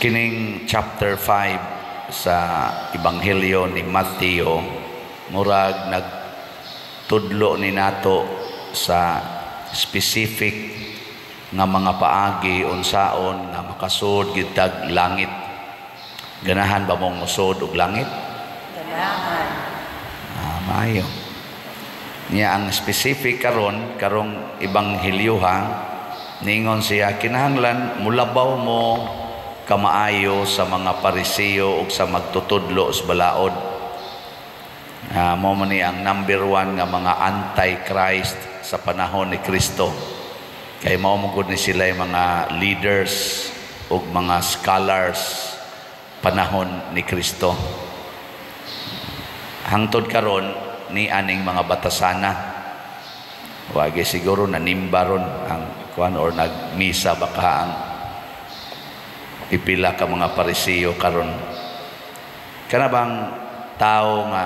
Kining chapter 5 sa Ebanghelyo ni Mateo, murag nagtudlo ni nato sa specific nga mga paagi unsaon nga makasud gitag langit. Ganahan ba mong musud og langit? Ganahan. Maayo. Niya ang specific karong ebanghelyo ha, ningon siya kinahanglan mulabaw mo kamaayo sa mga Pariseo ug sa magtutudlo sa balaod. Mao man ni ang number 1 nga mga anti-Christ sa panahon ni Kristo. Kay mao mo gud ni sila mga leaders ug mga scholars panahon ni Kristo. Hangtod karon ni aning mga batasana, wagi siguro nanimba ron ang kuan or nagmisa baka ang pipila ka mga Pariseo karon. Kana bang tao nga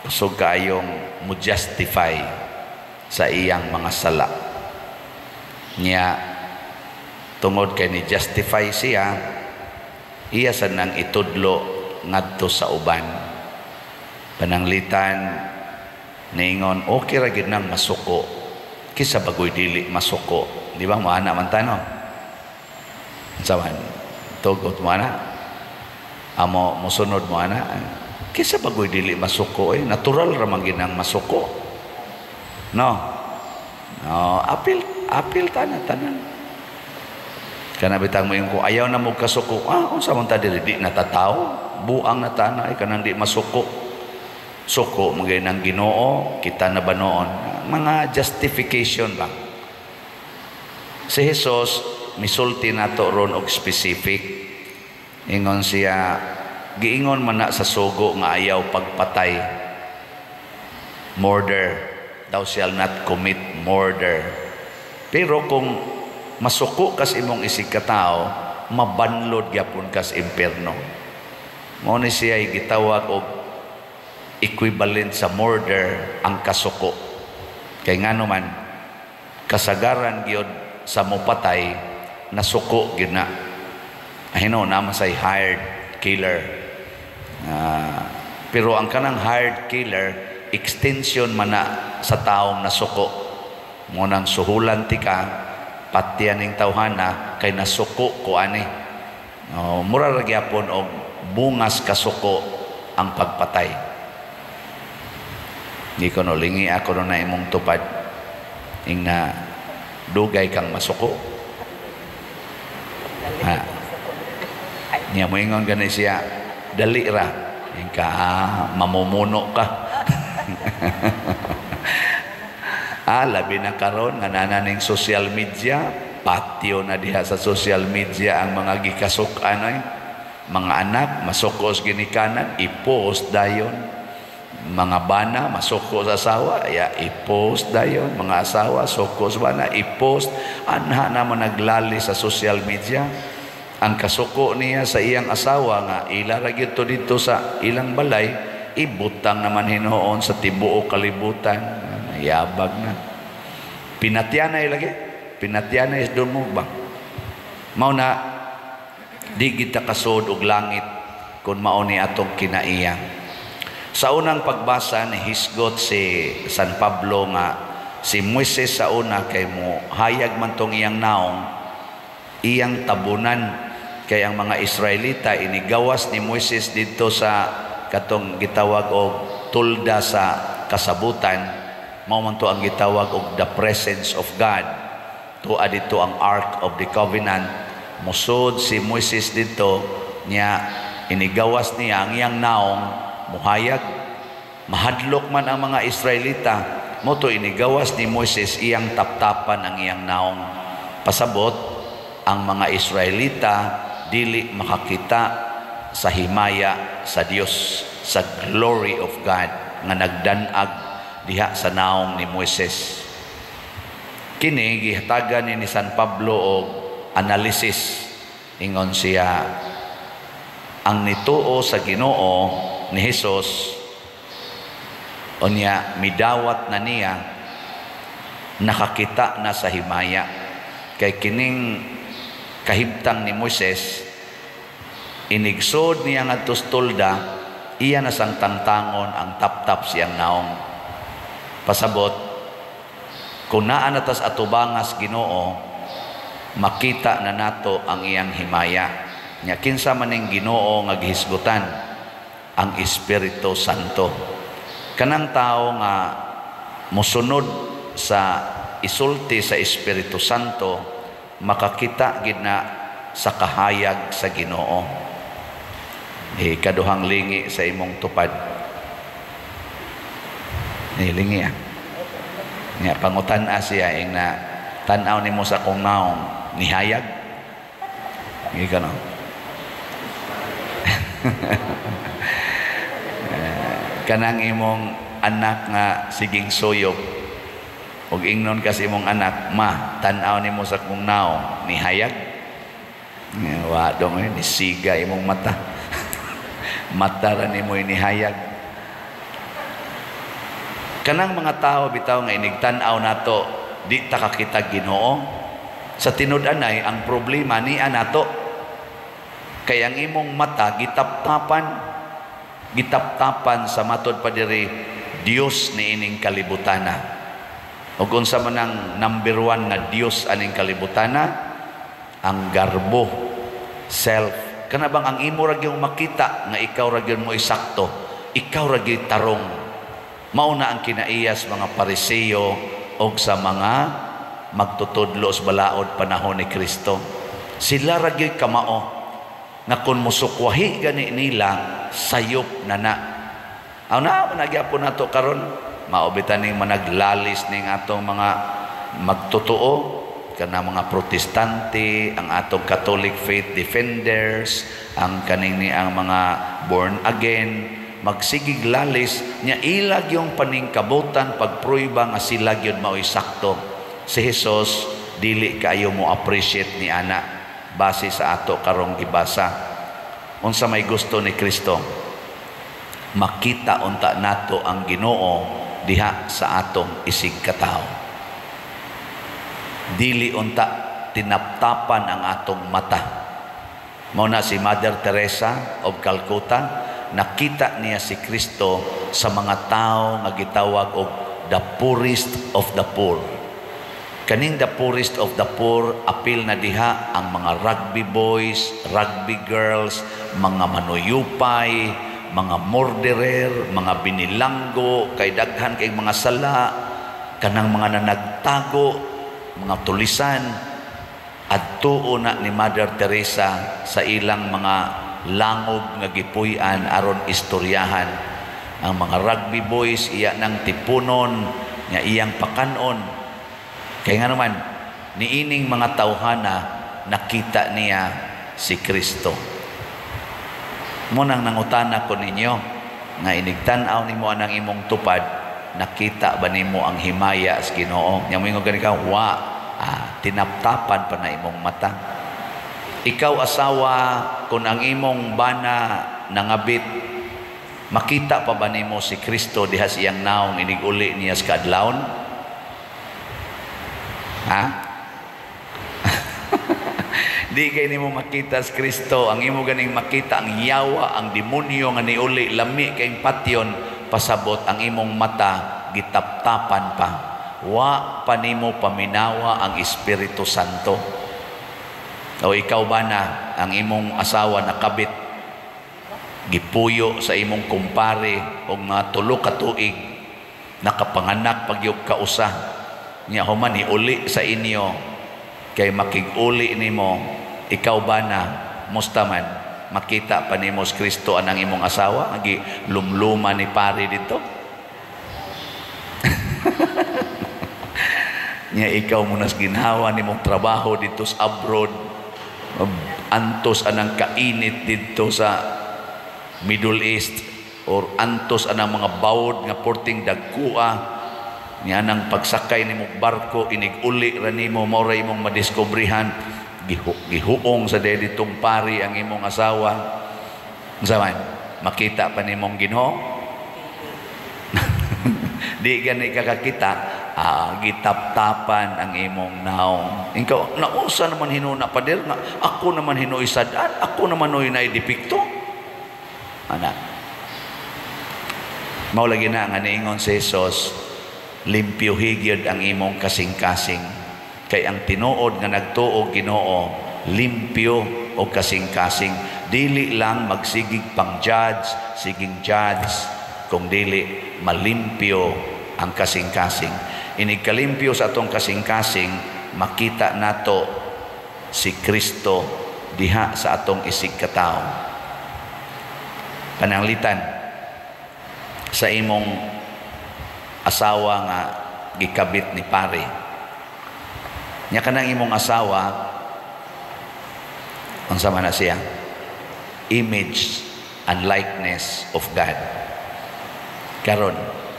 kusog kaayong mo justify sa iyang mga sala niya, tungod kay ni justify siya, iya sa nang itudlo ngadto sa uban. Pananglitan ningon okay ra gid nang masuko kisa bagoy dili masuko, di ba mo ana man tanong saman tugot mo ana amo mosunod mo ana kisa bagoy dili masuko, natural ra man gid nang masuko, no apil tanan kana bitang mo yung ko ayaw na mo kasuko, unsa man ta dili di natataw buang na tanay kanang di masuko. Suko magay ng Ginoo kita na ba noon, mga justification ba. Si Jesus misulti nato ron og specific, ingon siya giingon man na sa sugo nga ayaw pagpatay, murder, thou shall not commit murder. Pero kung masuko kas imong isig ka tao, mabanlod gyapon kas impierno. Mao ni siya gitawag og equivalent sa murder ang kasuko. Kay ngano man kasagaran gyud sa mopatay nasuko gyud na. Ahino na say hired killer. Pero ang kanang hired killer extension man na sa taong nasuko. Mo nang suhulan ti ka patyan ning tawhana kay nasuko ko ani. Mura ra gyapon og bungas kasuko ang pagpatay. Di ko no lingi ako no na imong tupad ing na dugay kang masuko. Niya mo ingon gani siya dali ra ing ka mamumuno ka. Labi na karon nga nananing social media, patio na diha sa social media ang mga gikasuk-an mga anak masukos ginikanan i-post dayon. Mga bana masuko sa asawa, i-post dayon. Mga asawa suko sa bana, i-post. Anha naman naglali sa social media ang kasuko niya sa iyang asawa nga ilara gito dito sa ilang balay, ibutang naman hinoon sa tibuok kalibutan. Yabag na pinatyanay lagi, pinatyanay doon mo ba mao na di kita kasod og langit kung mao ni atong kinaiya. Sa unang pagbasa ni hisgot si San Pablo nga si Moises sa una kay mo hayag man tong iyang naong iyang tabunan kay ang mga Israelita inigawas ni Moises dito sa katong gitawag og tulda sa kasabutan, mao man to ang gitawag og the presence of God. Tuwa dito ang Ark of the Covenant. Musod si Moises dito niya inigawas niya ang iyang naong muhayag, mahadlok man ang mga Israelita, mo to inigawas ni Moises iyang taptapan ang iyang naong. Pasabot ang mga Israelita dili makakita sa himaya sa Dios, sa glory of God nga nagdanag diha sa naong ni Moises. Kini gihatagan ni San Pablo og analysis, ingon siya ang nituo sa Ginoo ni Jesus unya midawat na niya nakakita na sa himaya kay kining kahimtang ni Moises Inigsod niya nga tustulda, iya na sang tangtangon ang tap-tap siyang naong. Pasabot, kung naan natas atubangas Ginoo, makita na nato ang iyang himaya. Nya kinsa maning Ginoo nga gihisgutan, ang Espiritu Santo. Kanang tao nga mosunod sa isulti sa Espiritu Santo, makakita gid na sa kahayag sa Ginoo. Kaduhang lingi sa imong tupad. Lingi Nga pangutan-a siya ing na tan-aw nimo sa kung naong nihayag. Ika no. Kanang imong anak nga siging suyop, ug ingnon kasi imong anak, ma, tan-aw nimo sa kung naong nihayag. Wa dong ni siga imong mata. Mata ra nimo inihayag. Kanang mga tao bitaw nga inigtan-aw nato, di ta kakita Ginoo. Sa tinud-anay ang problema ni nato. Kay ang imong mata gitaptapan sa matod pa diri Dios ni ining kalibutana. Ug unsa man ang number 1 nga Dios aning kalibutana? Ang garbo, self. Kana bang ang imo ra gyud makita nga ikaw ra gyud mo isakto, ikaw ra gyud tarong. Mao na ang kinaiyas mga Pariseo og sa mga magtutudlo sa balaod panahon ni Kristo. Sila ra gyud kamao nga kun musukwahi gani nila sayop na. Aw na nagyapon nato karon, maobitan ning managlalis ning atong mga magtotoo, kana mga protestante, ang atong Catholic faith defenders, ang kanini ang mga born again, magsigig lalis nya ilag yung paningkabutan pagpruiba nga sila gyud mao sakto. Si Jesus dili kaayo mo appreciate ni ana base sa ato karong gibasa. Unsa may gusto ni Kristo? Makita unta nato ang Ginoo diha sa atong isig katao. Dili unta tinaptapan ang atong mata. Mao na si Mother Teresa of Calcutta, nakita niya si Kristo sa mga tao nga gitawag og the poorest of the poor. Kaning the poorest of the poor, apil na diha ang mga rugby boys, rugby girls, mga manuyupay, mga murderer, mga binilanggo, kay daghan kay mga sala, kanang mga nanagtago, mga tulisan. Adtuo na ni Mother Teresa sa ilang mga langob nga gipuy-an aron istoryahan. Ang mga rugby boys iya nang tipunon nga iyang pakanon. Kaya nga naman niining mga tawhana nakita niya si Kristo. Munang nangutana ko ninyo nga inigtan-aw nimo anang imong tupad, nakita ba nimo ang himaya sa Ginoo? Nya moingon gani ka, tinaptapan pa na imong mata. Ikaw asawa, kung ang imong bana nangabit, makita pa ba nimo si Kristo diha siyang naong iniguli niya sa kadlawon? Di kay nimo makita si Kristo, ang imo ganing makita ang yawa, ang demonyo nga niuli lami kay patyon, pasabot ang imong mata gitaptapan pa. Wa pa nimo paminawa ang Espiritu Santo. O ikaw ba na ang imong asawa nakabit, gipuyo sa imong kumpare og mga 3 ka tuig, nakapanganak pagyog ka usa, nya human iuli sa inyo kay makig-uli nimo, ikaw ba na mustaman makita pa nimo si Kristo anang imong asawa agi lumluma ni pare dito? Nya ikaw munas ginhawa nimong trabaho dito sa abroad, antos anang kainit dito sa Middle East, or antos anang mga bawod nga porting dagkua, nya nang pagsakay nimo barko inig-uli ra nimo, mao ra imong madiskubrihan gihuong sa deditong pari ang imong asawa. Unsa man makita pa nimong Ginoo? Di gani kakakita gitap-tapan ang imong naong. Ikaw, nausa naman hinuna pader nga, ako naman hinuoy sadaan, ako naman hoy naidipikto. Anak. Mao lagi na nga niingon si Jesus, limpyo higyod ang imong kasing-kasing. Kay ang tinuod nga nagtuo Ginoo, limpyo o kasing-kasing. Dili lang magsigig pang judge, siging judge, kung dili malimpyo ang kasing-kasing. Inikalimpyo sa atong kasing-kasing, makita nato si Kristo diha sa atong isig katao. Pananglitan sa imong asawa nga gikabit ni pare. Nya kanang imong asawa, unsa man na siya? Image and likeness of God. Karon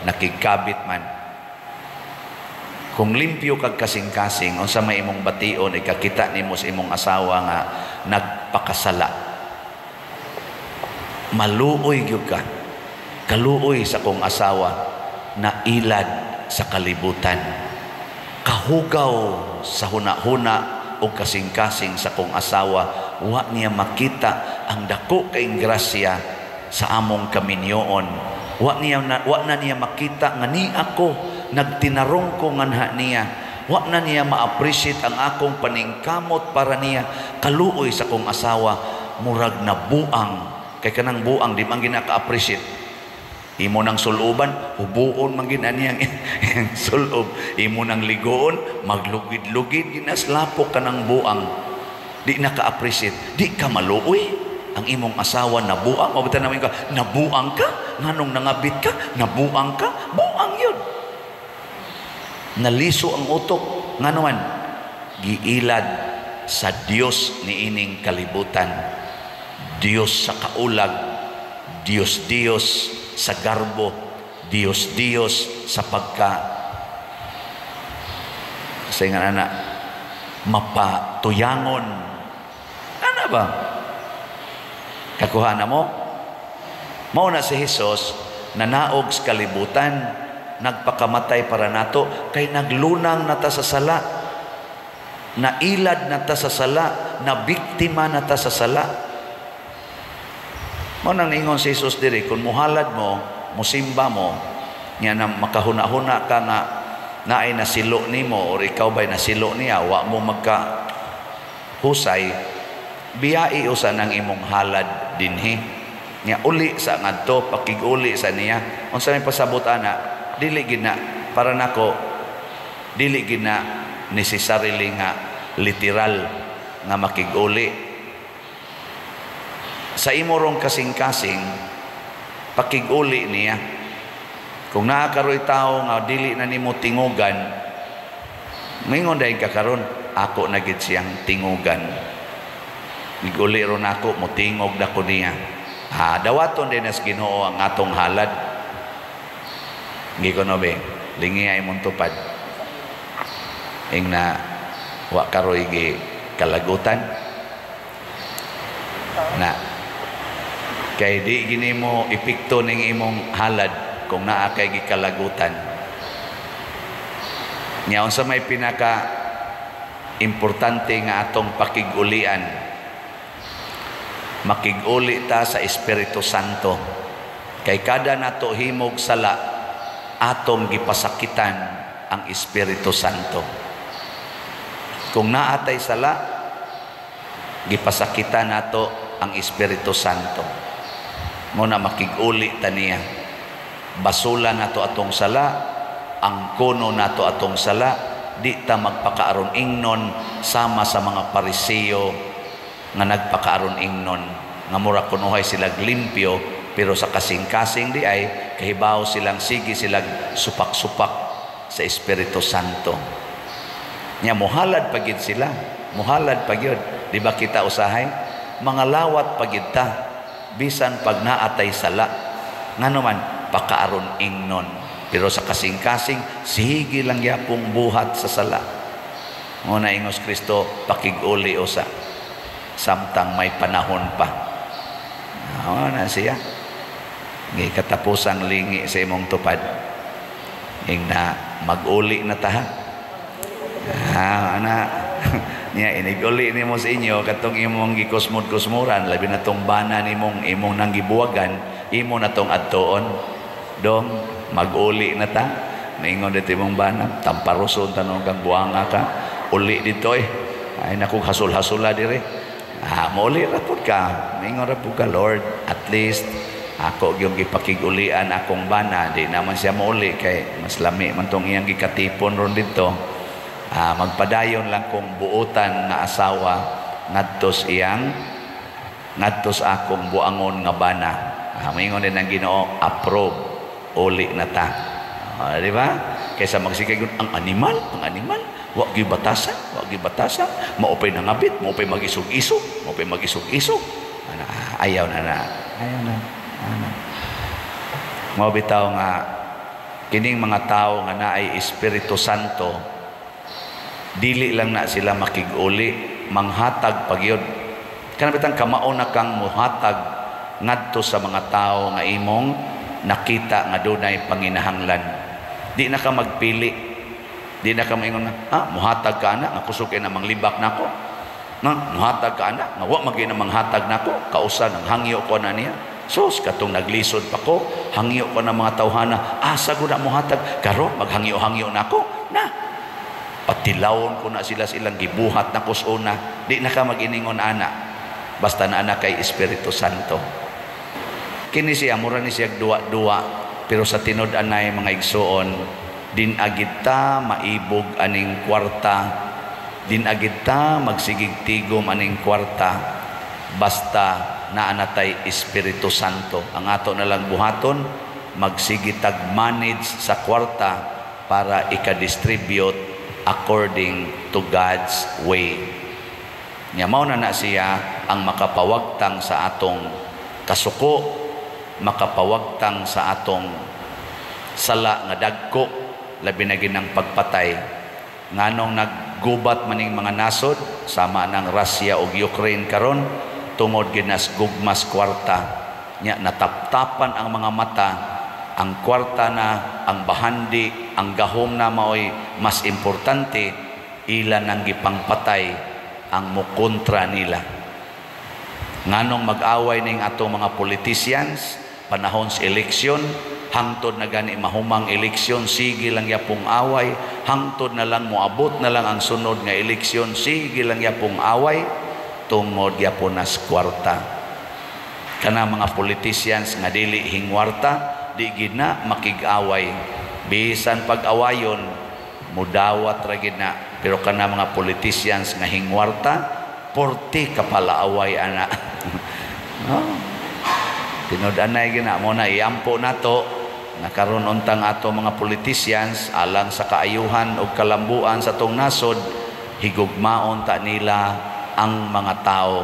nakikabit man. Kung limpyo kag kasing-kasing, unsa may imong bation, ikakita nimo sa imong asawa nga nagpakasala. Maluoy gyud ka. Kaluoy sa kong asawa na ilad sa kalibutan. Kahugaw sa huna-huna o kasing-kasing sa kong asawa, wa niya makita ang dako kaing grasya sa among kaminyoon. Wa na niya makita nga ni ako nagtinarong ko nganha niya. Wa na niya ma-appreciate ang akong paningkamot para niya. Kaluoy sa kong asawa, murag na buang. Kay kanang buang, di man ginaka-appreciate. Imo nang suluban, hubuon man ginaniyang sulob. Imo nang ligoon, maglugid-lugid, ginaslapok ka ng buang. Di naka-appreciate. Di ka maluoy. Ang imong asawa nabuang. Mabutan namin ka, nabuang ka? Nganong nangabit ka? Nabuang ka? Buang yun. Naliso ang utok. Nga naman, giilad sa Diyos ni ining kalibutan. Diyos sa kaulag. Diyos sa garbo. Diyos sa pagka. Sa nga anak, mapatuyangon. Ano ba? Kakuha na mo? Mao na si Jesus, nanaog sa kalibutan, nagpakamatay para nato, kay naglunang nata sa sala, nailad nata sa sala, nabiktima nata sa sala. Mao nang ingon si Jesus diri, kung muhalad mo, musimba mo, niya na makahuna-huna ka nga naay nasilo nimo or ikaw ba'y nasilo niya, wa mo magka husay, biyai usa ng imong halad dinhi. Niya uli sa ngadto, pakiguli sa niya. Unsa may pasabot ana, dili gina para nako, dili gina necessarily nga literal nga makiguli. Sa imo rong kasing-kasing, pakiguli niya. Kung naakaroy tao nga dili na nimo tingugan, mingon dahil ka karon, ako na gid siyang tingugan. Niguli ron ako, mutingog na ko niya. Dawaton din as Ginoo ang atong halad. Hindi ko no be, lingi ay mong tupad. Ing na, wa karoy gi kalagutan. Na, kay di gini mo ipikto ning imong halad kung naa kay gi kalagutan. Nya unsa may pinaka importante nga atong pakigulian, makiguli ta sa Espiritu Santo. Kay kada nato himog sala, atong gipasakitan ang Espiritu Santo. Kung naatay sala, gipasakitan nato ang Espiritu Santo. Muna makiguli ta niya. Basula nato atong sala, ang kuno nato atong sala, di ta magpakaaron ingnon sama sa mga Pariseo nga nagpakaaron ingnon nga mura kunuhay sila limpyo, pero sa kasing-kasing di ay kahibaw silang sige silang supak-supak sa Espiritu Santo. Nya muhalad pagid sila, muhalad pagyud. Di ba kita usahay mga lawat pagid ta bisan pag naatay sala, ngano man pakaaron ingnon, pero sa kasing-kasing sige lang yapong buhat sa sala. Muna ingos Kristo, pakiguli usa samtang may panahon pa. Na siya. Ngay katapusang lingi sa imong tupad. ing na mag-uli na ta ha. Ana niya iniguli nimo sa inyo katong imong gikusmod-kusmuran labi na tong bana nimong imong nang gibuwagan imo na tong adtoon dong mag-uli na ta. Maingon dito imong bana tamparuson tanong kang buanga ka uli dito ay naku hasul-hasula dire. Mauli ra pud ka. Maingon ra pud ka, Lord, at least ako gyud gipakigulian akong bana, di naman siya mauli kay mas lami man tong iyang gikatipon ron dito. Magpadayon lang kong buutan nga asawa ngadtos akong buangon nga bana. Maingon din ang Ginoo, approve, uli na ta. Di ba? Kaysa magsikay ang animal, wa gyud batasan, maupay nangabit, maupay magisog-isog, ayaw na. Mao bitaw nga kining mga tao nga naay Espiritu Santo, dili lang na sila makig-uli, manghatag pagyud. Kana bitang kamao na kang muhatag ngadto sa mga tao nga imong nakita nga dunay panginahanglan. Di na ka magpili. Di na ka maingon nga, muhatag ka na, nga kusog na manglibak nako. Muhatag ka na, nga wa magina manghatag nako, kausa nang hangyo ko na niya. Sus, katong naglisod pa ko, hangyo ko na mga tawhana, asa ko na muhatag, karo maghangyo-hangyo nako. Patilawon ko na silang gibuhat na kusuna. Di na ka mag-iningon ana. Basta na ana kay Espiritu Santo. Kini siya, mura ni siya duwa-duwa. Pero sa tinud-anay mga igsoon, dinagid ta maibog aning kwarta, dinagid ta magsigig-tigom aning kwarta, basta naanatay Espiritu Santo. Ang ato na lang buhaton, magsigitag manage sa kwarta para ika-distribute according to God's way. Nya mao na siya ang makapawagtang sa atong kasuko, makapawagtang sa atong sala nga dagko, labi na ginang pagpatay. Nganong naggubat maning mga nasod sama ng Russia ug Ukraine karon tungod ginas gugmas kwarta. Nya nataptapan ang mga mata, ang kwarta na, ang bahandi, ang gahom na maoy mas importante, ila nang gipangpatay ang mukontra nila. Nganong mag-away ning atong mga politicians panahon sa eleksyon, hangtod na gani mahumang eleksyon, sige lang yapong away, hangtod na lang moabot na lang ang sunod nga eleksyon, sige lang yapong away, tungod yapon nas kwarta. Kana mga politicians nga dili hingwarta, di gid na makig-away. Bisan pag-awayon, mudawat ra gid na. Pero kana mga politicians nga hingwarta, porti kapalaaway ana. Tinud-anay gina mo na iampo nato nakaron untang ato mga politicians alang sa kaayuhan ug kalambuan sa tong nasod, higugmaon ta nila ang mga tao,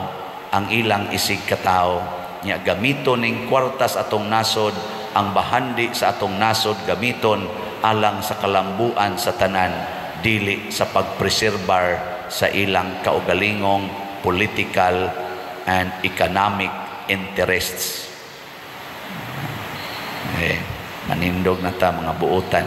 ang ilang isig ka tao. Nya gamiton ning kwartas atong nasod, ang bahandi sa atong nasod gamiton alang sa kalambuan sa tanan, dili sa pagpreserbar sa ilang kaugalingong political and economic interests. Manindog na ta mga buutan.